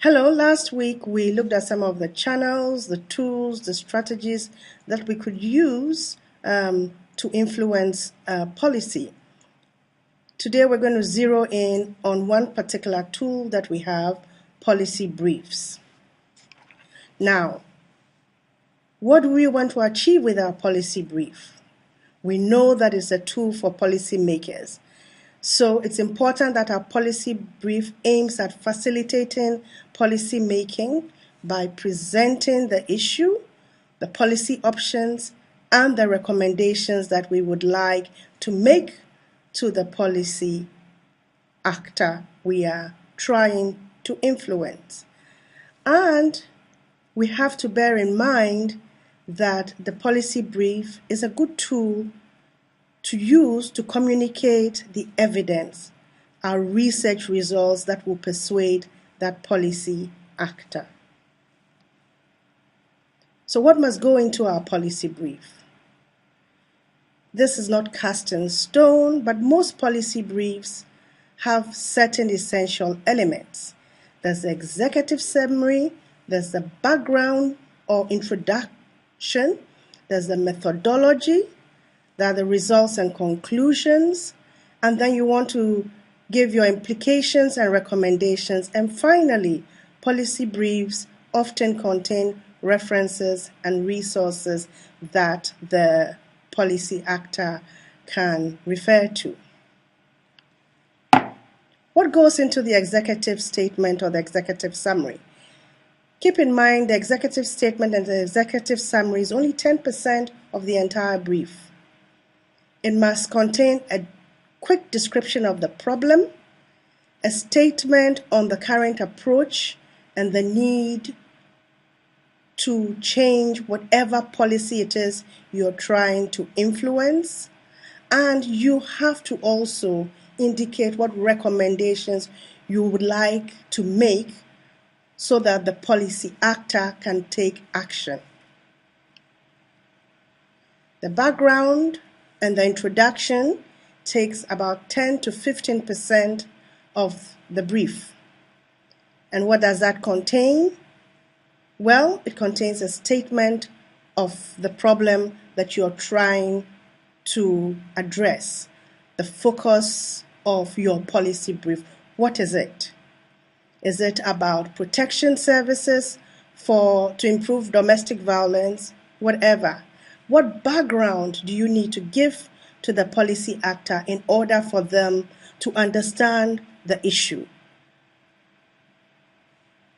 Hello, last week we looked at some of the channels, the tools, the strategies that we could use to influence policy. Today we're going to zero in on one particular tool that we have, policy briefs. Now, what do we want to achieve with our policy brief? We know that it's a tool for policymakers. So it's important that our policy brief aims at facilitating policy making by presenting the issue, the policy options, and the recommendations that we would like to make to the policy actor we are trying to influence. And we have to bear in mind that the policy brief is a good tool to use to communicate the evidence, our research results that will persuade that policy actor. So what must go into our policy brief? This is not cast in stone, but most policy briefs have certain essential elements. There's the executive summary, there's the background or introduction, there's the methodology, there are the results and conclusions, and then you want to give your implications and recommendations. And finally, policy briefs often contain references and resources that the policy actor can refer to. What goes into the executive statement or the executive summary? Keep in mind the executive statement and the executive summary is only 10% of the entire brief. It must contain a quick description of the problem, a statement on the current approach and the need to change whatever policy it is you're trying to influence, and you have to also indicate what recommendations you would like to make so that the policy actor can take action. The background and the introduction takes about 10 to 15% of the brief. And what does that contain? Well, it contains a statement of the problem that you're trying to address, the focus of your policy brief. What is it? Is it about protection services to improve domestic violence? Whatever. What background do you need to give to the policy actor in order for them to understand the issue?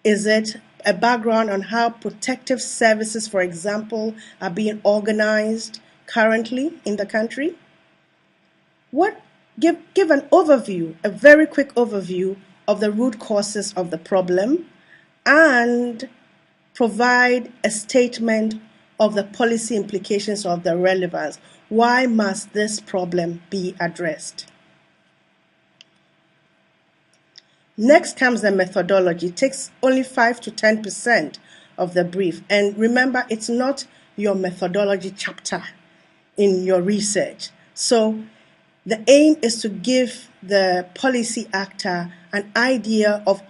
Is it a background on how protective services, for example, are being organized currently in the country? Give an overview, a very quick overview of the root causes of the problem, and provide a statement of the policy implications of the relevance. Why must this problem be addressed? Next comes the methodology. It takes only 5 to 10% of the brief. And remember, it's not your methodology chapter in your research. So the aim is to give the policy actor an idea of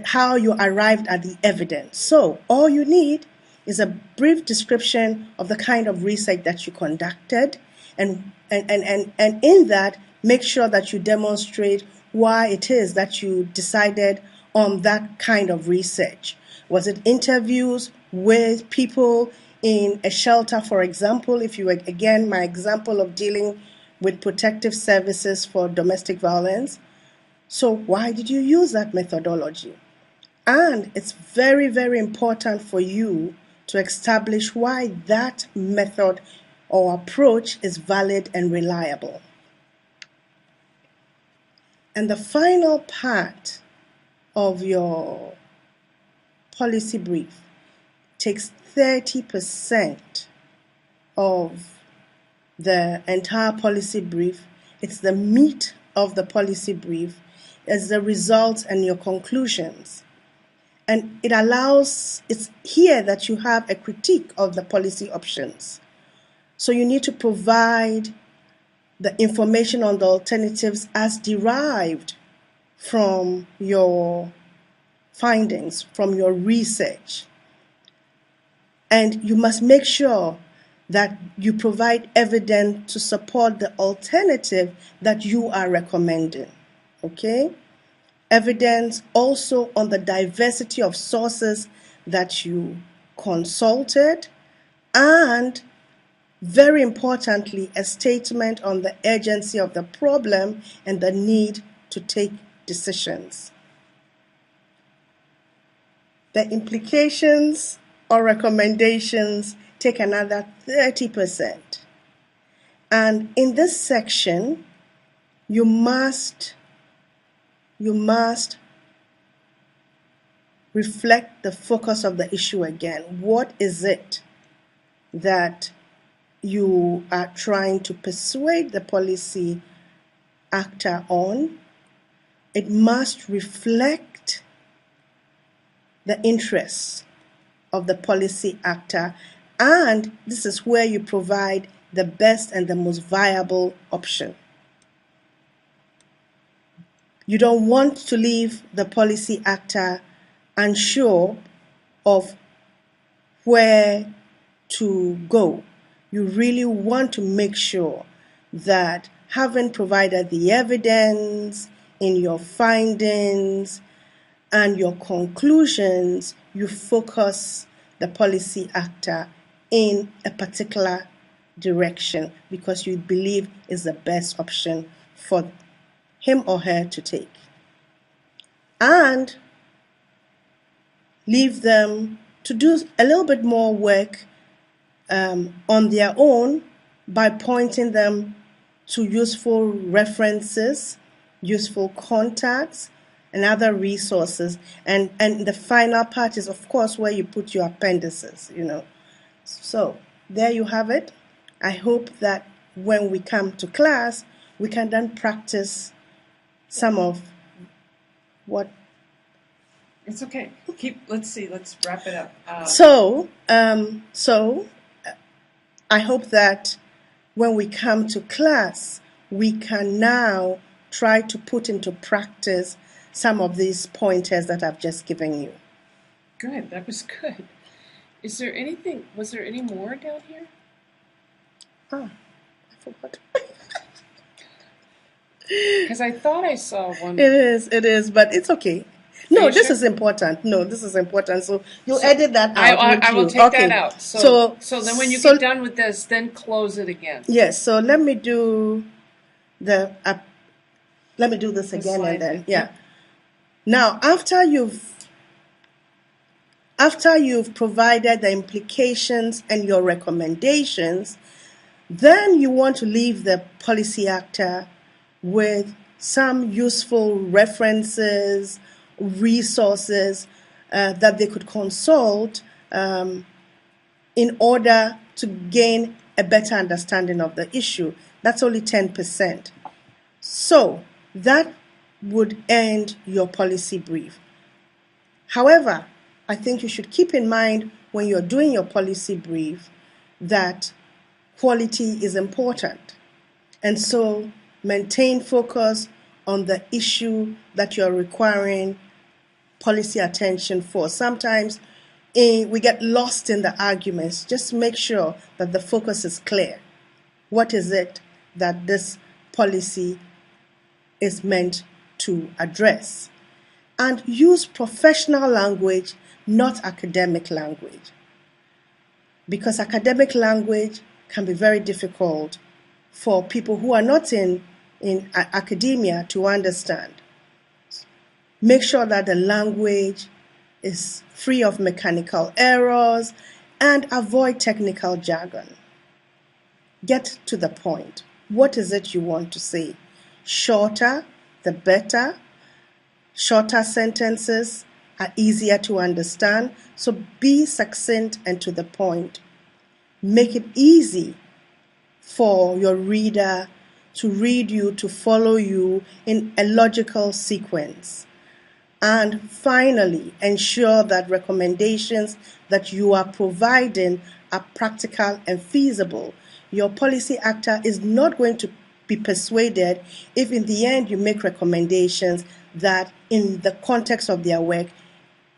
how you arrived at the evidence. So all you need is a brief description of the kind of research that you conducted, and in that, make sure that you demonstrate why it is that you decided on that kind of research. Was it interviews with people in a shelter, for example, if you were, again, my example of dealing with protective services for domestic violence? So why did you use that methodology? And it's very, very important for you to establish why that method or approach is valid and reliable. And the final part of your policy brief takes 30% of the entire policy brief. It's the meat of the policy brief. It's the results and your conclusions. And it's here that you have a critique of the policy options. So you need to provide the information on the alternatives as derived from your findings from your research. And you must make sure that you provide evidence to support the alternative that you are recommending. Okay? Evidence also on the diversity of sources that you consulted, and very importantly, a statement on the urgency of the problem and the need to take decisions. The implications or recommendations take another 30%. And in this section, you must reflect the focus of the issue again. What is it that you are trying to persuade the policy actor on? It must reflect the interests of the policy actor, and this is where you provide the best and the most viable option. You don't want to leave the policy actor unsure of where to go. You really want to make sure that, having provided the evidence in your findings and your conclusions, you focus the policy actor in a particular direction because you believe is the best option for him or her to take. And leave them to do a little bit more work on their own by pointing them to useful references, useful contacts, and other resources. And the final part is, of course, where you put your appendices, So there you have it. I hope that when we come to class, we can then practice some of what. It's okay. Let's wrap it up. So I hope that when we come to class, we can now try to put into practice some of these pointers that I've just given you. Good. That was good. Was there any more down here? Oh, I forgot. Because I thought I saw one. It is, but it's okay. No, this is important. So you'll edit that out. I will take that out. So then when you get done with this, then close it again. Yes. So let me do this again, and then yeah. Now, after you've provided the implications and your recommendations, then you want to leave the policy actor with some useful references, resources that they could consult in order to gain a better understanding of the issue. That's only 10%. So that would end your policy brief. However, I think you should keep in mind when you're doing your policy brief that quality is important. And so maintain focus on the issue that you're requiring policy attention for. Sometimes we get lost in the arguments. Just make sure that the focus is clear. What is it that this policy is meant to address? And use professional language, not academic language. Because academic language can be very difficult for people who are not in academia to understand. Make sure that the language is free of mechanical errors and avoid technical jargon. Get to the point. What is it you want to say? Shorter, the better. Shorter sentences are easier to understand, so be succinct and to the point. Make it easy for your reader to read you, to follow you in a logical sequence. And finally, ensure that recommendations that you are providing are practical and feasible. Your policy actor is not going to be persuaded if in the end you make recommendations that in the context of their work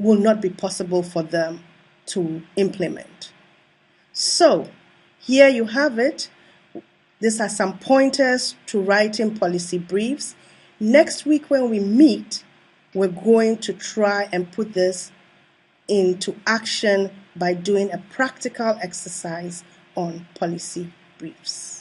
will not be possible for them to implement. So, here you have it. These are some pointers to writing policy briefs. Next week when we meet, we're going to try and put this into action by doing a practical exercise on policy briefs.